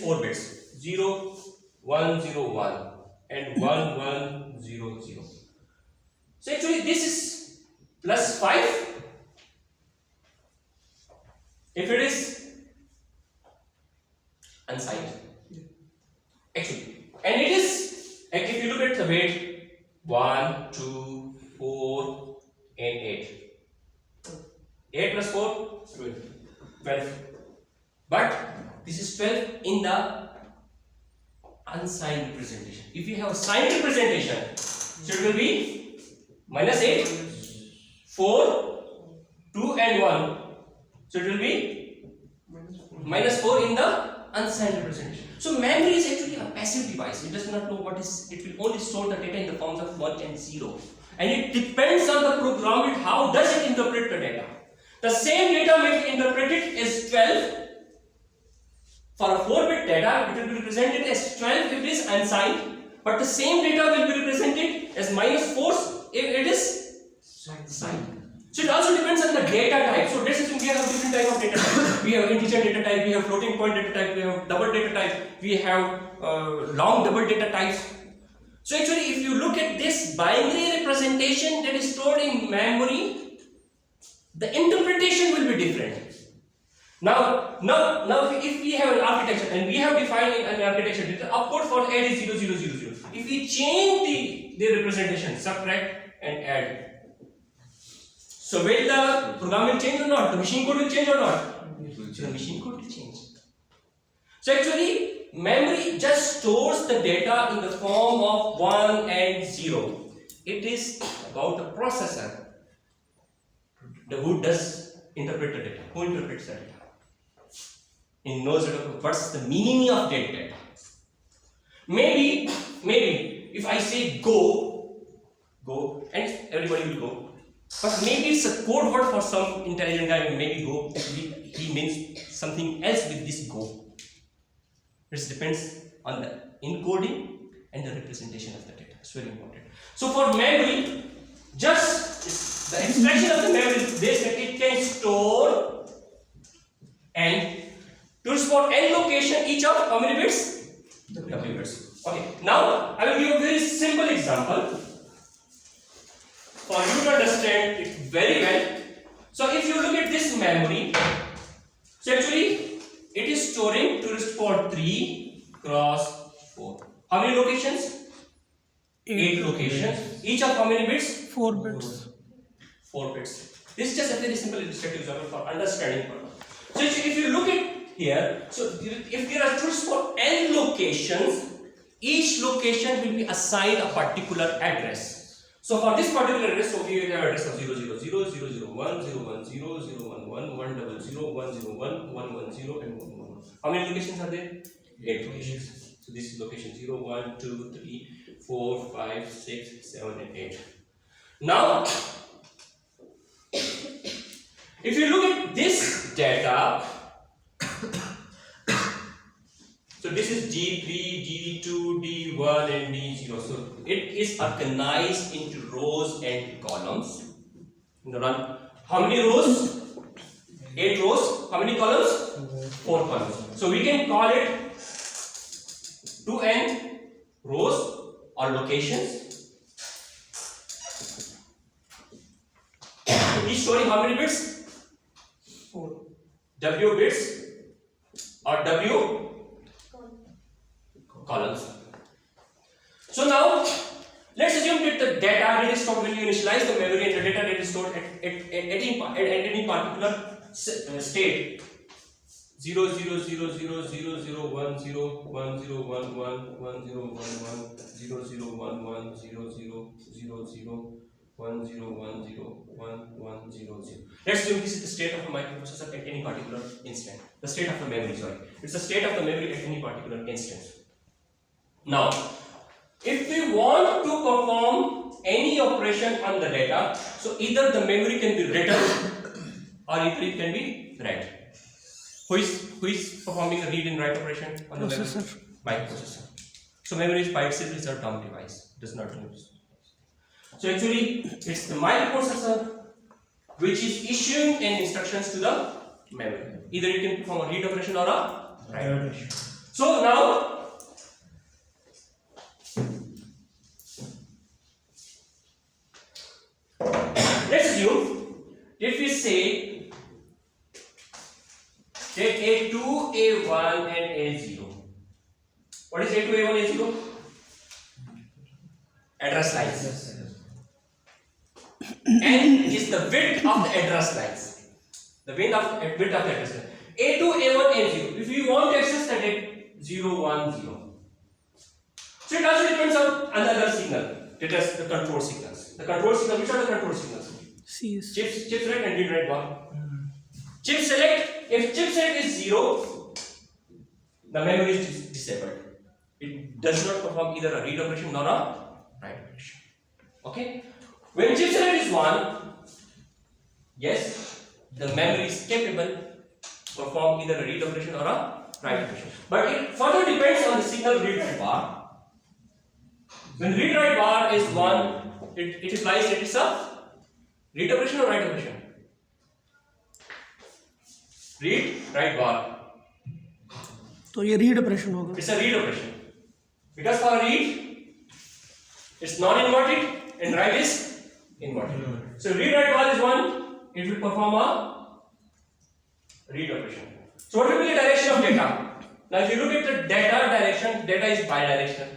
4 bits, 0, 1, 0, 1 and 1, 1, 0, 0. So actually this is plus 5 if it is unsigned. Actually, and it is, like if you look at the weight 1, 2, 4 and 8. 8 plus 4, 12. But this is 12 in the unsigned representation. If you have a signed representation, so it will be minus 8, 4, 2 and 1. So it will be minus 4 in the unsigned representation. So memory is actually a passive device. It does not know what is, it will only store the data in the forms of 1 and 0. And it depends on the program, how does it interpret the data. The same data may be interpreted as 12. For a 4-bit data, it will be represented as 12 if it is unsigned. But the same data will be represented as minus 4 if it is signed. So it also depends on the data type. So let's assume we have different type of data type. We have integer data type, we have floating point data type, we have double data type, we have long double data types. So actually if you look at this binary representation that is stored in memory, the interpretation will be different. Now if we have an architecture and we have defined an architecture, the output for add is 0, 0, 0, 0. If we change the representation, subtract and add, so will the program will change or not? The machine code will change or not? The machine code will change. So actually, memory just stores the data in the form of 1 and 0. It is about the processor who does interpret the data. Who interprets the data? He knows what's the meaning of that data. Maybe if I say go, and everybody will go. But maybe it's a code word for some intelligent guy. Maybe go, actually he means something else with this go. It depends on the encoding and the representation of the data. It's very important. So for memory, just the expression of the memory is this, that it can store and to support n location, each of how many bits? W bits. Okay. Now I will give a very simple example for you to understand it very well. So if you look at this memory, so actually it is storing to the support 3 cross 4. How many locations? 8 locations. Each of how many bits? 4 bits. 4 bits. This is just a very simple illustrative example for understanding purpose. So if you look at here, so if there are truths for n locations, each location will be assigned a particular address. So for this particular address, so we have address of 0, 0, 0, 0, 0, 1, 0, 1, 0, 0, 1, 1, 1, 0, 0, 1, 0, 1, 1, 1, 0 and 1, 1, 1. How many locations are there? 8 locations. So this is location 0, 1, 2, 3, 4, 5, 6, 7 and 8. Now, if you look at this data, so this is D3, D2, D1 and D0. So it is organized into rows and columns. How many rows? 8 rows. How many columns? 4 columns. So we can call it 2n rows or locations. Each storing how many bits? 4. W bits or W columns. So now let's assume that the data that is stored when you initialize the memory and the data that is stored at any particular state 0 0 0 0 0 0 1 0 1 0 1 1 1 0 1 1 0 0 1 1 0 0 0 0 1 0 1 0 1 1 0 0. Let's assume this is the state of the microprocessor at any particular instant. The state of the memory, sorry. It's the state of the memory at any particular instant. Now, if we want to perform any operation on the data, so either the memory can be written or either it can be read. Who is performing a read and write operation on the memory? Microprocessor. So memory is by itself is a dumb device. It does not use. So actually, it's the microprocessor which is issuing instructions to the memory. Either you can perform a read operation or a write operation. So and A0. What is A2, A1, A0? Address lines. And is the width of the address lines. The width of the address line. A2, A1, A0. If you want to access that at 0, 1, 0. So it also depends on another signal. That is the control signals. The control signal, which are the control signals? Cs. Chip select and read write bar. Chip select, if chip select is 0, the memory is disabled. It does not perform either a read operation nor a write operation. Okay? When chip select is 1, yes, the memory is capable to perform either a read operation or a write operation. But it further depends on the signal read write bar. When read write bar is 1, it implies that it's a read operation or write operation? Read write bar. तो ये read operation होगा. It's a read operation. Because for a read, it's non-inverted and write is inverted. So read write bar is 1, it will perform a read operation. So what will be the direction of data? Now if you look at the data direction, data is bidirectional.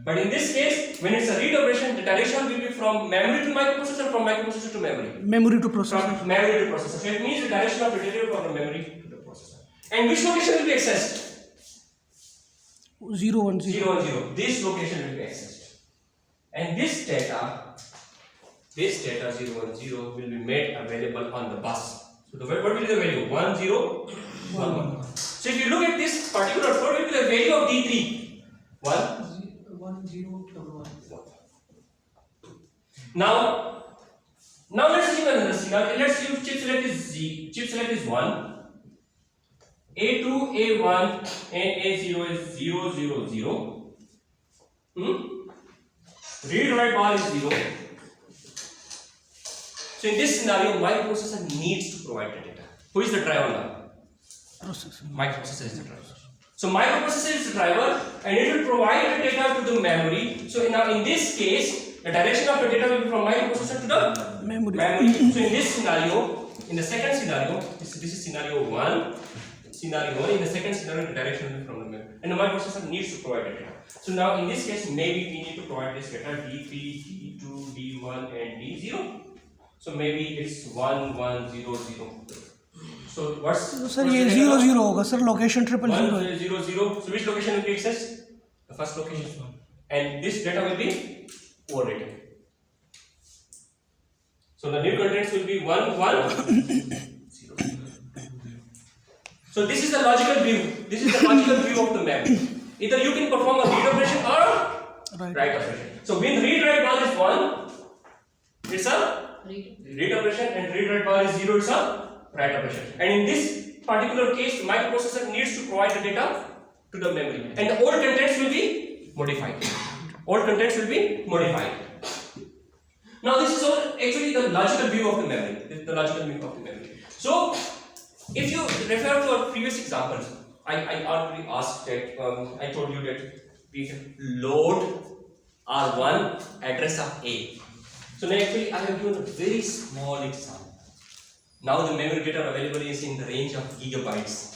But in this case, when it's a read operation, the direction will be from memory to microprocessor, from microprocessor to memory. Memory to processor. From memory to processor. So it means the direction of the data from the memory to the processor. And which location will be accessed? 0, 1, 0. 0, 1, 0. This location will be accessed. And this data 0, 1, 0 will be made available on the bus. So what will be the value? 1, 0, 1, 1. So if you look at this particular code, what will be the value of D3? 1, 0, 1. Now let's see another signal. Let's see if chip select is Z. Chip select is 1. A2, A1 and A0 is 0, 0, 0. Read write bar is 0. So in this scenario, microprocessor needs to provide the data. Who is the driver now? Processor. Microprocessor is the driver. So microprocessor is the driver and it will provide the data to the memory. So now in this case, the direction of the data will be from microprocessor to the Memory. So in this scenario, in the second scenario, this is scenario 1. Scenario 1, in the second scenario, the direction will be from the memory. And the microprocessor needs to provide the data. So now in this case, maybe we need to provide this data D3, D2, D1 and D0. So maybe it's 1, 1, 0, 0. So what's Sir, ये 0, 0 होगा. Sir, location 000. 1, 0, 0. So which location will be accessed? The first location. And this data will be overwritten. So the new contents will be 1, 1, 0. So this is the logical view. This is the logical view of the memory. Either you can perform a read operation or write operation. So when read write bar is 1, it's a read operation, and read write bar is 0, it's a write operation. And in this particular case, the microprocessor needs to provide the data to the memory, and the old contents will be modified. Old contents will be modified. Now this is all actually the logical view of the memory. This is the logical view of the memory. So if you refer to our previous examples, I already asked that, I told you that we can load R1 address of A. So now actually I have given a very small example. Now the memory data available is in the range of gigabytes.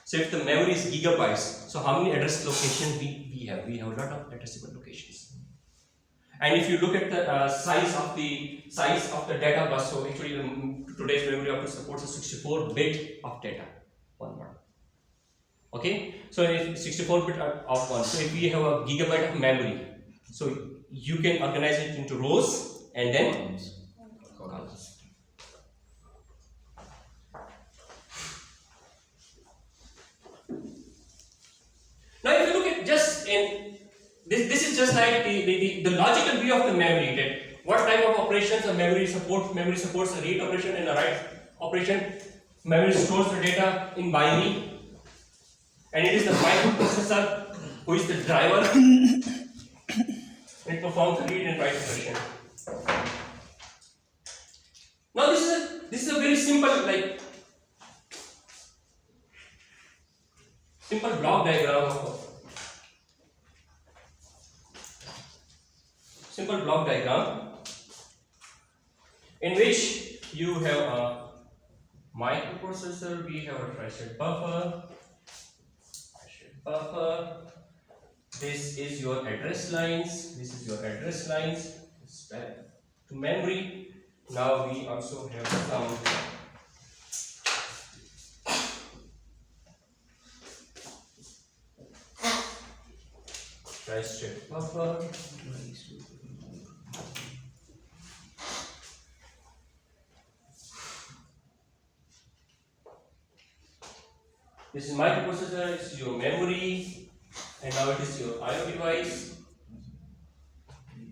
So if the memory is gigabytes, so how many address locations we have? We have a lot of addressable locations. And if you look at the size of the data bus, so actually today's memory often supports a 64-bit of data, one word. Okay, so if 64-bit of one, so if we have a gigabyte of memory, so you can organize it into rows and then columns. Now if you look at just in this is just like the logical view of the memory, that what type of operations a memory supports. Memory supports a read operation and a write operation. Memory stores the data in binary, and it is the microprocessor who is the driver. It performs the read and write operation. Now this is a very simple block diagram of simple block diagram in which you have a microprocessor, we have a tri-state buffer, buffer. This is your address lines. This is your address lines. It's back to memory. Now we also have some tri-state buffer. This is microprocessor, this is your memory, and now it is your I/O device.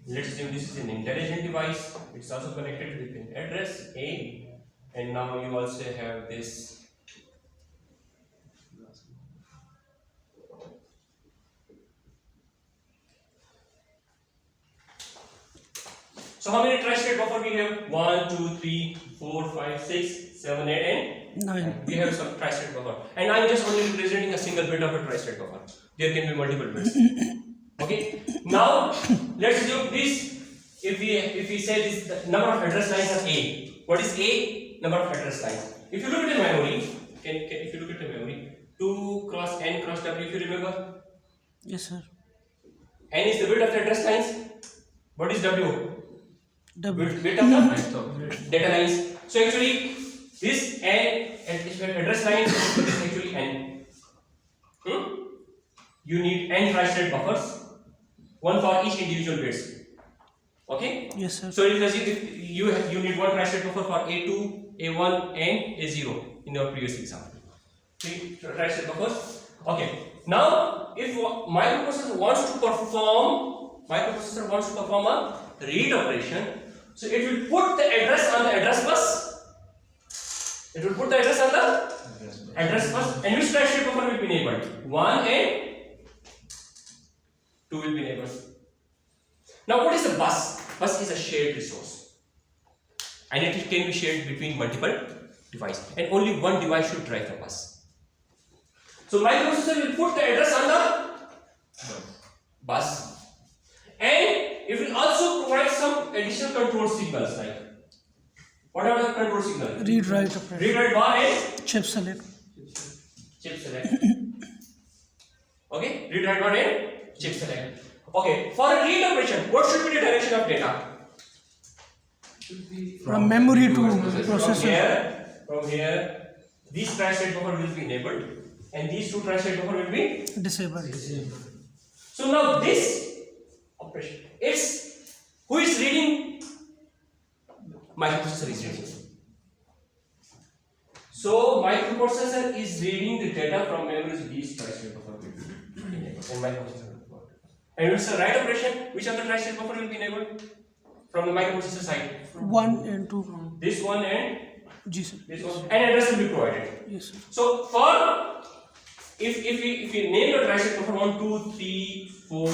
Let's assume this is an intelligent device. It's also connected with an address A, and now you also have this. So how many tri-state buffer we have? 1, 2, 3, 4, 5, 6, 7, 8, and 9. we have some tri-state buffer. And I am just only representing a single bit of a tri-state buffer. There can be multiple bits. Okay. Now let's assume this. If we say this the number of address lines are A. What is A? Number of address lines. If you look at the memory, if you look at the memory, 2 cross n cross w. If you remember, Yes, sir. n is the width of the address lines. What is w? W. Width of the data lines. So actually, this n address lines is actually n. You need n tri-state buffers, one for each individual bits. Okay. Yes, sir. So if you need one tri-state buffer for A2, A1, and A0 in your previous example. 3 tri-state buffers. Okay. Now, if microprocessor wants to perform a read operation, so it will put the address on the address bus. It will put the address on the address bus, and which tri-state buffer will be enabled? 1 and 2 will be enabled. Now, what is a bus? Bus is a shared resource, and it can be shared between multiple devices, and only one device should drive the bus. So, microprocessor will put the address on the bus, and it will also provide some additional control signals. Like, what are the control signals? Read write operation. Read write bar and Chip select. chip select. Okay, read write bar and chip select. Okay, for a read operation, what should be the direction of data? From memory to processor. From here, these tri-state buffer will be enabled, and these two tri-state buffer will be Disabled. So now this operation, it's who is reading? Microprocessor is reading. So microprocessor is reading the data from memory. These tri-state buffer will be enabled, and microprocessor. And it's a write operation. Which of the tri-state buffer will be enabled from the microprocessor side? 1 and 2. This one and G, sir. this one, and address will be provided. Yes, sir. So for if we name your tri-state buffer 1, 2, 3, 4,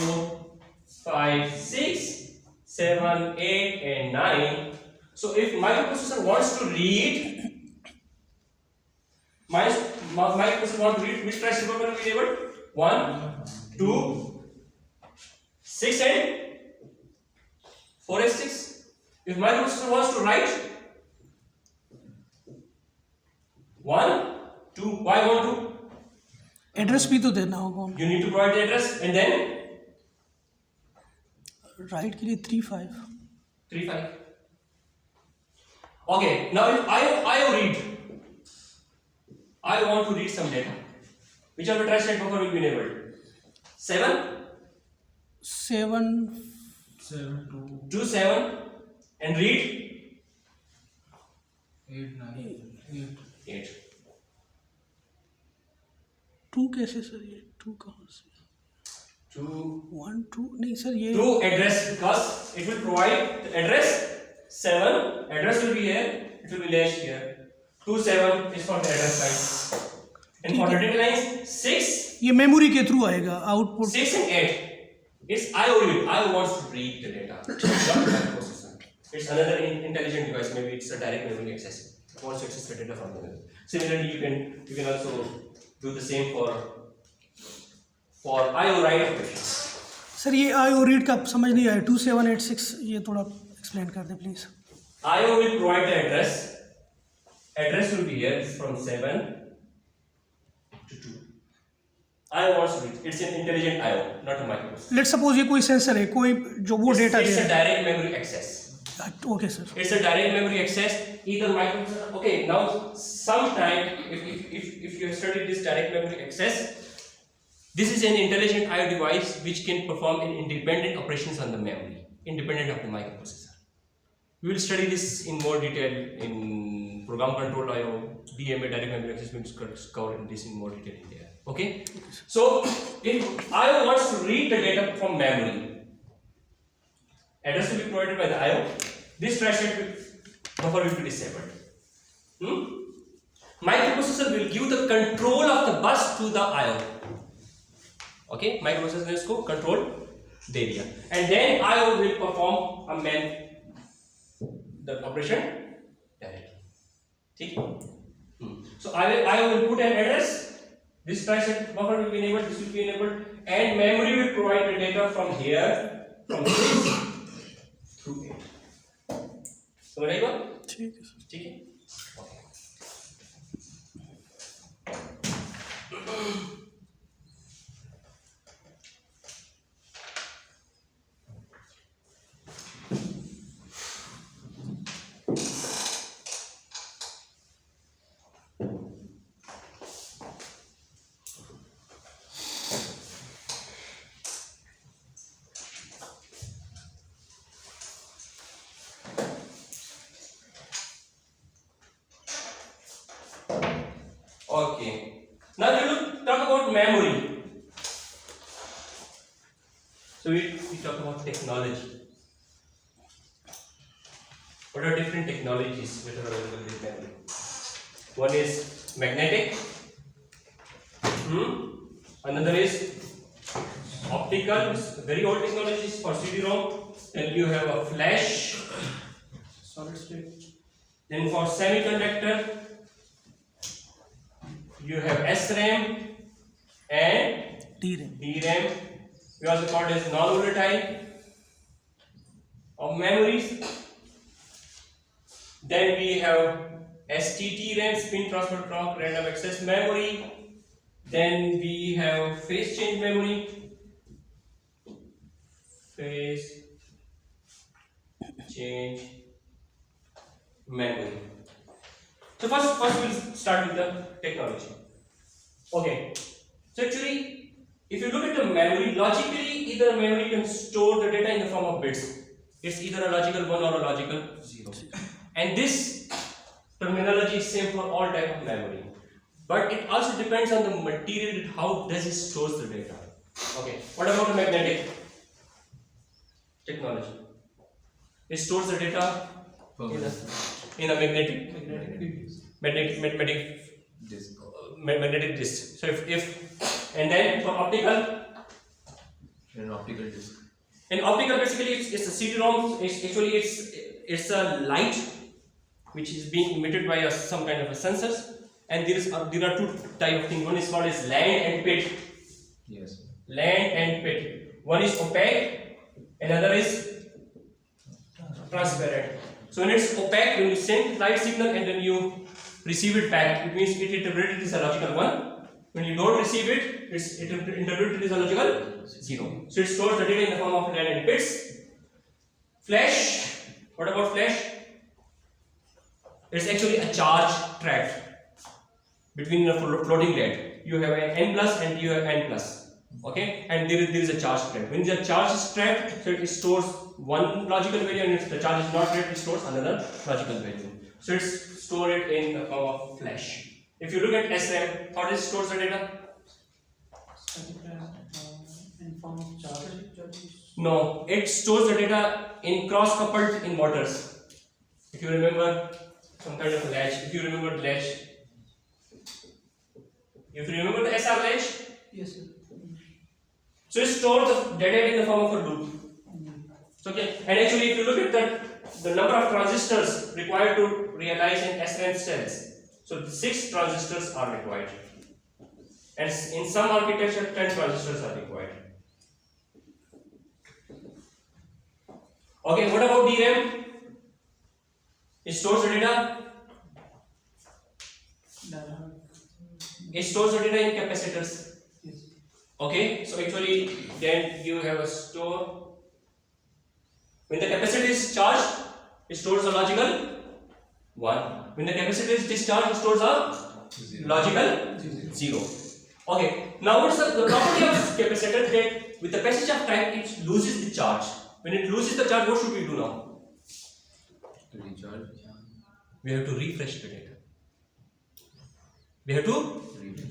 5, 6, 7, 8, and 9. So if microprocessor wants to read, microprocessor wants to read, which tri-state buffer will be enabled? 1, 2, 6 and 4 and 6. If microprocessor wants to write 1, 2, why 1, 2? Address भी तो देना होगा You need to provide the address, and then right के लिए 3 5 3, 5. Okay, now if I read, I want to read some data. Which of the tri-state buffer will be enabled? 7, 7 2, 7, and read 8. 2 कैसे sir ये 2 कहाँ से 2 1 2 नहीं sir ये to address, because it will provide the address 7. Address will be here. It will be latched here. 2, 7 is for the address line, and for the data lines 6. ये memory के through आएगा output 6 and 8. It's I/O read. I wants to read the data. Not the microprocessor. It's another intelligent device. Maybe it's a direct memory access. It wants to access the data from the memory. Similarly, you can also do the same for I/O write operations. Sir ये I/O read का समझ नहीं आया 2786 ये थोड़ा explain कर दे please I/O will provide the address. Address will be here from 7 to 2. IO wants to read. It's an intelligent IO, not a microprocessor. Let's suppose ये कोई सेंसर है, कोई जो वो डेटा दे It's a रहा direct memory access. है. Okay sir. It's a direct memory access. Either microprocessor. Okay, now sometime if you have studied this direct memory access, this is an intelligent IO device which can perform an independent operations on the memory, independent of the microprocessor. We will study this in more detail in program control IO, DMA, direct memory access. We will cover this in more detail in there. Okay. So if IO wants to read the data from memory, address will be provided by the IO. This threshold buffer will be disabled. Microprocessor will give the control of the bus to the IO. Okay, microprocessor ने इसको control दे दिया, and then IO will perform the operation directly. ठीक? So IO will put an address. This threshold buffer will be enabled. This will be enabled, and memory will provide the data from here, from 6 through 8. समझ आई बात? ठीक है sir. ठीक है. Okay. Now we will talk about memory. So we talk about technology. What are different technologies that are available with memory? One is magnetic. Another is optical. Very old technologies for CD-ROM. Then you have a flash, solid state. Then for semiconductor, you have SRAM and DRAM. We also call it as non-volatile of memories. Then we have STT-RAM, spin transfer clock random access memory. Then we have phase change memory. Phase change memory. So first we'll start with the technology. Okay. So actually, if you look at the memory, logically, either memory can store the data in the form of bits. It's either a logical 1 or a logical 0. And this terminology is same for all type of memory. But it also depends on the material, how does it stores the data. Okay. What about the magnetic technology? It stores the data in a magnetic disk. So if and then for optical, an optical disk. In optical, basically it's a CD-ROM. It's a light which is being emitted by some kind of a sensors, and there are two type of things. One is called as land and pit. Yes. Land and pit. One is opaque, another is transparent. So when it's opaque, when you send light signal and then you receive it back, it means it interpreted as a logical 1. When you don't receive it, it interpreted as a logical 0. So it stores the data in the form of land and bits. Flash. What about flash? It's actually a charge trapped between the floating lead. You have an N plus and you have N plus. Okay, and there is a charge trapped. When the charge is trapped, so it stores one logical value, and if the charge is not trapped, it stores another logical value. So it's stored in the form of flash. If you look at SRAM, how does it store the data? In form of charges? No, it stores the data in cross-coupled inverters. If you remember some kind of a latch, if you remember the latch, if you remember the SR latch, Yes, sir. so it stores the data in the form of a loop. Okay, and actually, if you look at the number of transistors required to realize an SRAM cells, so 6 transistors are required, and in some architecture 10 transistors are required. Okay, what about DRAM? It stores the data. It stores the data in capacitors. Yes. Okay, so actually then you have a store. When the capacitor is charged, it stores a logical 1. When the capacitor is discharged, it stores a logical 0. Okay, now what's the property of capacitor? That with the passage of time it loses the charge. When it loses the charge, what should we do now? To recharge. We have to refresh the data. We have to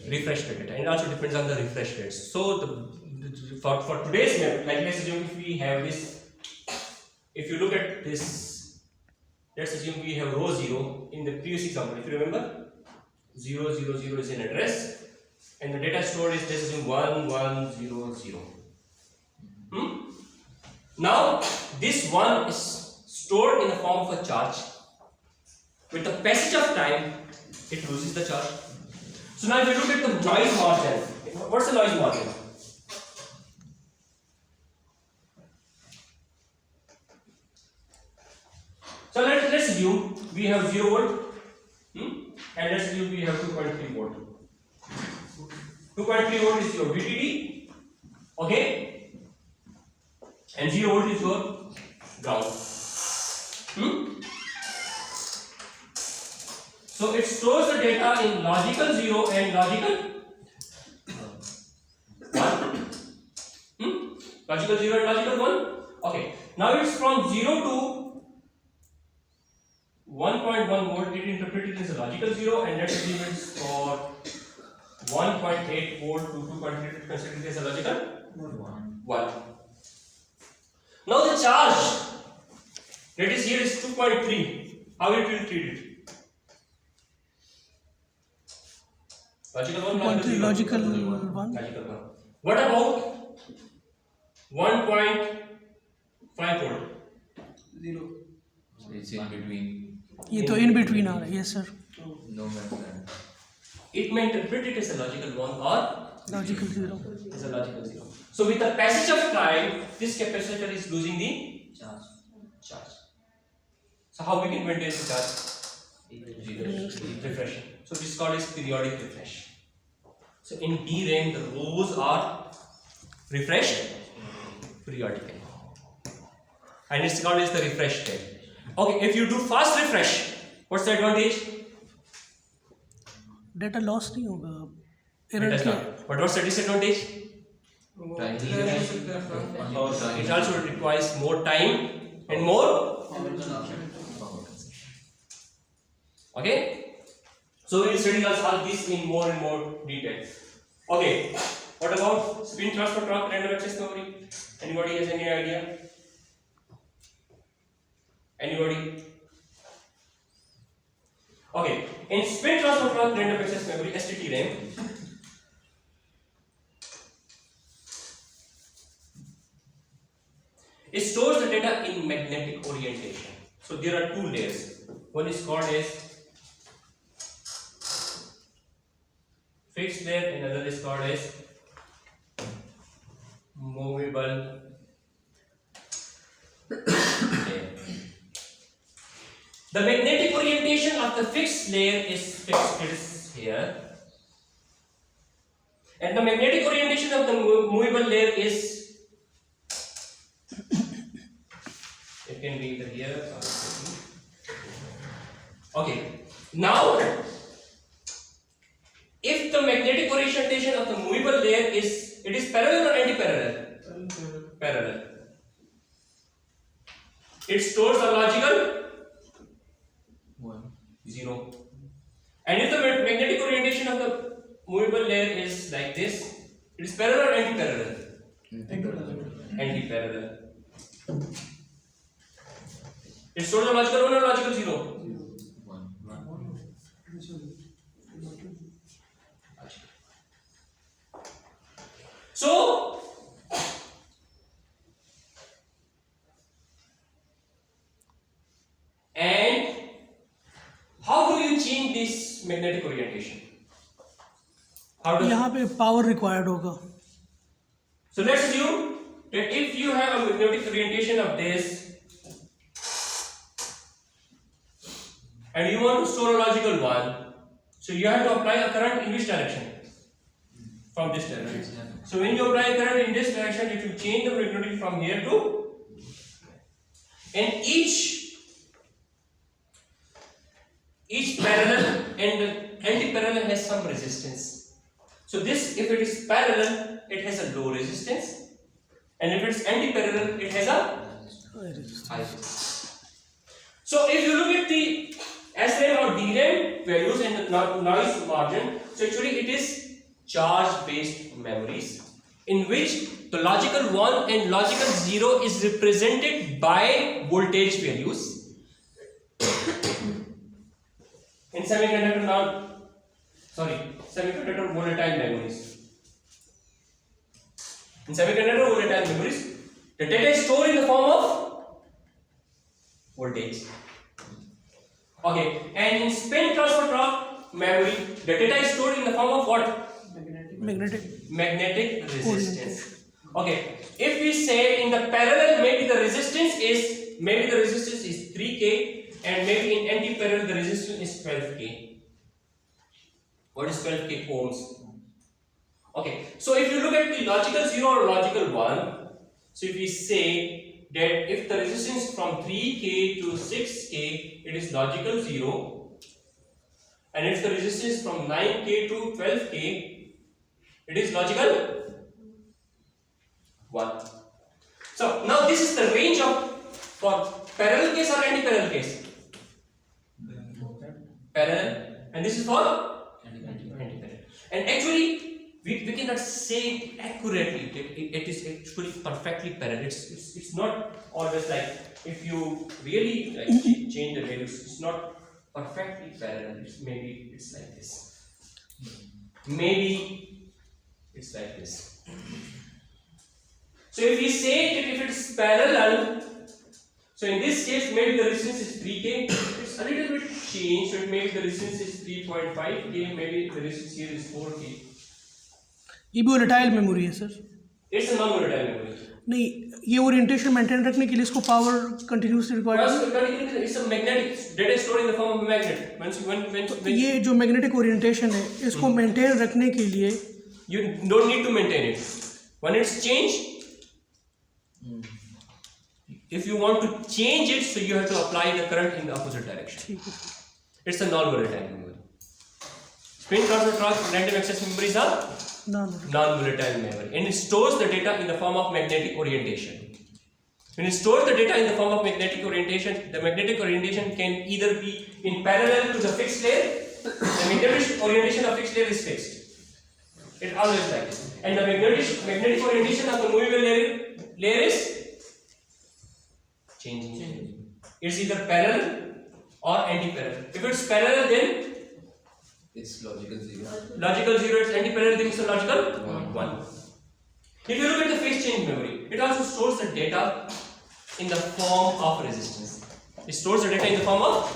refresh the data, and it also depends on the refresh rates. So for today's method, like let's assume if we have this, if you look at this, let's assume we have row 0 in the previous example. If you remember, 0 0 0 is an address, and the data stored is, let's assume 1 1 0 0. Now this 1 is stored in the form of a charge. With the passage of time, it loses the charge. So now if you look at the noise margin, what's the noise margin? So let's assume we have 0 volt, and let's assume we have 2.3 volt. 2.3 volt is your VDD, okay, and 0 volt is your ground. So it stores the data in logical 0 and logical 1. Logical 0 and logical 1. Okay. Now it's from 0 to 1.1 volt. It interpreted as a logical 0, and let's assume it's for 1.8 volt to 2.3. It considered as a logical 1. Now the charge that is here is 2.3. How it will treat it? Logical 1, logical 1. Logical 1. What about 1.5 volt? 0. It's in between. ये तो in between आ रहा है, yes sir. No man's land. It may interpret it as a logical 1 or Logical 0. as a logical 0. So with the passage of time, this capacitor is losing the charge. So how we can maintain the charge? Refreshing. So this is called as periodic refresh. So in DRAM, the rows are refreshed periodically, and it's called as the refresh rate. Okay, if you do fast refresh, what's the advantage? Data loss नहीं होगा. It Error does क्या? not. But what's the disadvantage? It also requires more time and more. Okay, so we'll study all this in more and more detail. Okay, what about spin transfer torque, random access memory? Anybody has any idea? Anybody? Okay, in spin transfer torque, random access memory, STT-RAM, it stores the data in magnetic orientation. So there are two layers. One is called as fixed layer, and another is called as movable layer. The magnetic orientation of the fixed layer is fixed, it is here, and the magnetic orientation of the movable layer is, it can be either here or here. Okay, now if the magnetic orientation of the movable layer is, it is parallel or anti-parallel? Parallel. It stores a logical 0. And if the magnetic orientation of the movable layer is like this, it is parallel or anti-parallel? Anti-parallel. It stores a logical 1 or logical 0? So, and how do you change this magnetic orientation? How does यहाँ पे power required होगा. So let's assume that if you have a magnetic orientation of this and you want to store a logical 1, so you have to apply a current in which direction? from this direction. So when you apply current in this direction, it will change the magnetic from here to, and each parallel and anti-parallel has some resistance. So this, if it is parallel, it has a low resistance, and if it's anti-parallel, it has a high resistance. So if you look at the SRAM or DRAM values and the noise margin, so actually it is charge-based memories in which the logical 1 and logical 0 is represented by voltage values. In semiconductor volatile memories. In semiconductor volatile memories, the data is stored in the form of voltage. Okay, and in spin transfer torque memory, the data is stored in the form of what? Magnetic resistance. Okay, if we say in the parallel, maybe the resistance is 3K, and maybe in anti-parallel the resistance is 12K. What is 12K ohms? Okay, so if you look at the logical 0 or logical 1, so if we say that if the resistance from 3K to 6K, it is logical 0, and if the resistance from 9K to 12K, it is logical 1. So now this is the range of for parallel case or anti-parallel case? Parallel, and this is for anti-parallel. And actually we cannot say it accurately that it is actually perfectly parallel. It's not always like, if you really like change the values, it's not perfectly parallel. Maybe it's like this. Maybe it's like this. So if we say that if it is parallel, so in this case maybe the resistance is 3K. It's a little bit changed, so maybe the resistance is 3.5K. Maybe the resistance here is 4K. ये भी volatile memory है sir? It's a non-volatile memory. नहीं, ये orientation maintain रखने के लिए इसको power continuously required है। It's a magnetic data stored in the form of a magnet. When ये जो मैग्नेटिक ओरिएंटेशन है, इसको मेंटेन रखने के लिए you don't need to maintain it. When it's changed, if you want to change it, so you have to apply the current in the opposite direction. It's a non-volatile memory. Spin transfer torque random access memories are non-volatile memory, and it stores the data in the form of magnetic orientation. When it stores the data in the form of magnetic orientation, the magnetic orientation can either be in parallel to the fixed layer. The magnetic orientation of fixed layer is fixed. It's always like this. And the magnetic orientation of the movable layer is changing. It's either parallel or anti-parallel. If it's parallel, then it's logical 0. Logical 0, it's anti-parallel, then it's a logical 1. If you look at the phase change memory, it also stores the data in the form of resistance. It stores the data in the form of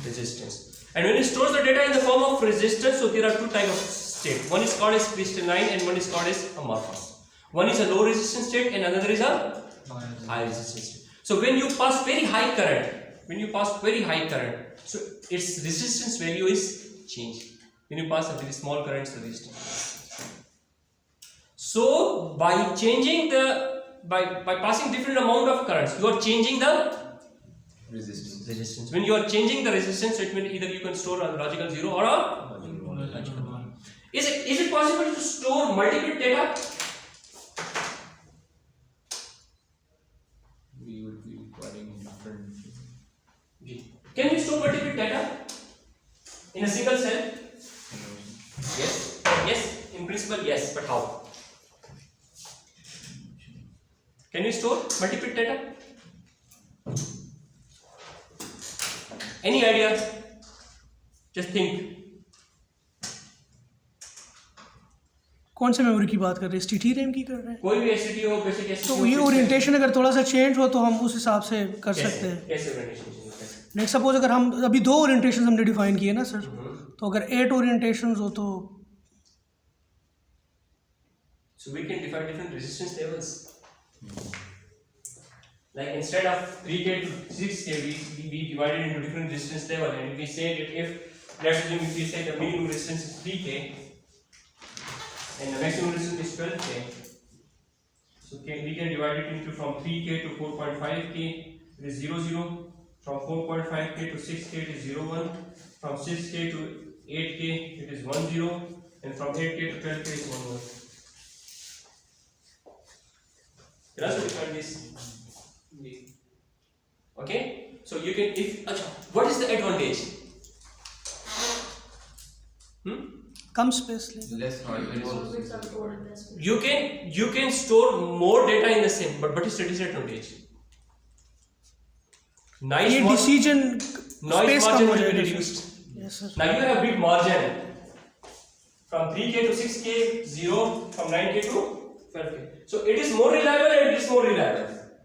resistance. And when it stores the data in the form of resistance, so there are two types of state. One is called as crystalline and one is called as amorphous. One is a low resistance state and another is a high resistance state. So when you pass very high current, so its resistance value is changed. When you pass a very small current, the resistance. So by changing by passing different amount of currents, you are changing the resistance. When you are changing the resistance, it means either you can store a logical 0 or a logical 1. Is it possible to store multiple data? We would be requiring different. Can you store multiple data in a single cell? Yes. In principle, yes. But how? Can you store multiple data? Any idea? Just think. कौन से memory की बात कर रहे हैं? STT RAM की कर रहे हैं? कोई भी STT हो, बेसिक STT तो ये ओरिएंटेशन अगर थोड़ा सा चेंज हो तो हम उस हिसाब से कर सकते हैं। कैसे ओरिएंटेशन? नेक्स्ट सपोज अगर हम अभी 2 ओरिएंटेशन हमने डिफाइन किए ना सर, तो अगर 8 ओरिएंटेशंस हो तो so we can define different resistance levels. Like instead of 3K to 6K, we divide it into different resistance level, and we say that if let's assume if we say the minimum resistance is 3K and the maximum resistance is 12K. So we can divide it into from 3K to 4.5K, it is 0, 0. From 4.5K to 6K, it is 0, 1. From 6K to 8K, it is 1, 0. And from 8K to 12K is 1, 1. You also define this. Okay? So you can, what is the advantage? Come space ले Less hardware resources. You can store more data in the same, but what is the disadvantage? ये decision Noise space margin कम हो will be जाएगा reduced. yes sir Now you have big margin from 3K to 6K, 0, from 9K to 12K. So it is more reliable and it is more